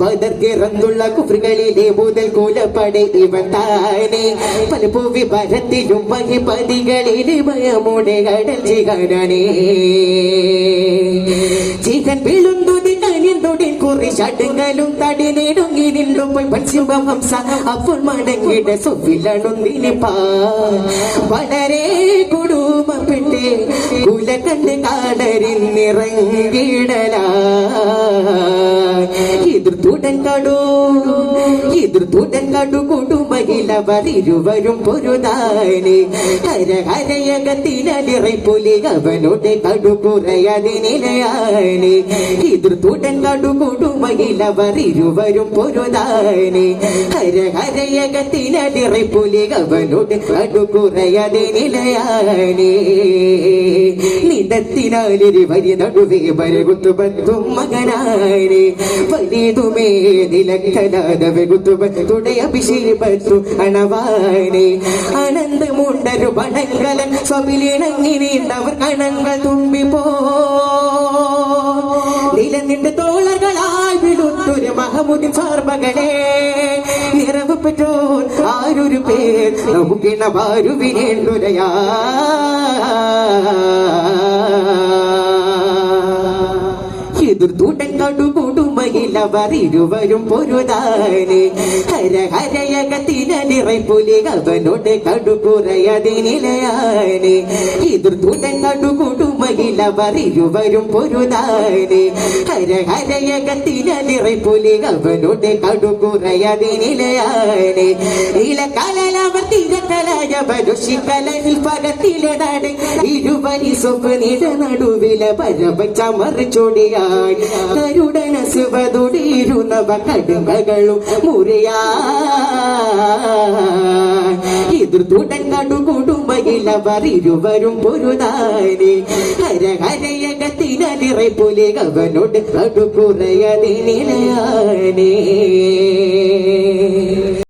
ബദർക്കിറന്നുള്ള കുഫ്രികളിലെ മുതൽ കൂലപ്പട ഇവൻ താനെ പലഭൂവി ഭരത്തിലും വഹിപതികളിലെ ഭയമുടെ കടൽ ചികരണേ ചികൻ വീഴുന്നതി കനിന്തൊടിൻ കുറി ചടുങ്ങലും തടി നേടുങ്ങി നിന്നും പോയി പശ്ചിമ ഹംസ അപ്പോൾ മടങ്ങിട സൊഫിലണുന്നിനിപ്പാ വളരെ കുടുംബപ്പെട്ട് കുല കണ്ട് കാടരിന്നിറങ്ങിടലാ എതിർത്തുടൻ കടു കൊടുമയിലവരിരുവരും പൊരുതാനെ ഹരഹരയകത്തിനലിറ പുലി അവനോട് കടു കുറയാതെ നിലയാനെ എതിർത്തുടൻ കടു കൊടുമയിലവരിരുവരും പൊരുതാനെ ഹരഹരയകത്തിനലിറ പുലി അവനോട് കടു കുറയാതെ നിലയാനെ നിടത്തിനാലിരി വരി നടുവേ വരകുത്തു ബന്ധും മകനാനെ വലിയതുമേ നിലക്കലാത വെകുത്തുബത്തുടയ അഭിഷേപത്തു അണവാനെ അനന്തമുണ്ടൊരു പണങ്കലൻ സ്വമിലിണങ്ങി നീണ്ടവർ കണങ്ങൾ തുമ്പിപ്പോ നിലനിന്റെ തോളകളായി വിടുത്തൊരു മഹമുദിൻ സാർമകളെ നിറവ് പെറ്റോ ആരൊരു പേർ നമുക്കിണ വാരുവിനേണ്ടുരയാ എതിർത്തുടൻ കടുകൂടുമയിലവരിരുവരും പൊരുതാനെ ഹരഹരയകത്തിനലിറ പുലി അവനോട് കടുകുറയാതെ നിലയാനെ എതിർത്തുടൻ കടുകൂടുമയിലവരിരുവരും പൊരുതാനെ ഹരഹരയകത്തിനലിറ പുലി അവനോട് കടുകുറയാതെ നിലയാനെ ഇലക്കലവർ തിരക്കലായ ബലുഷിക്കലിൽ പകത്തിലടാട് ഇരുവരി സ്വപ്നിട നടുവില പരവച്ച മറിച്ചൊടിയാ കരുടന ശിവതുടിയിരുന്നവ കടുമകളും മുറിയാ എതിർത്തുടൻ കടുകൂടുമയിലവരിരുവരും പൊരുതാനെ ഹരഹരയകത്തിനലിറ പുലി അവനോട് കടുകുറയാതെ നിലയാനേ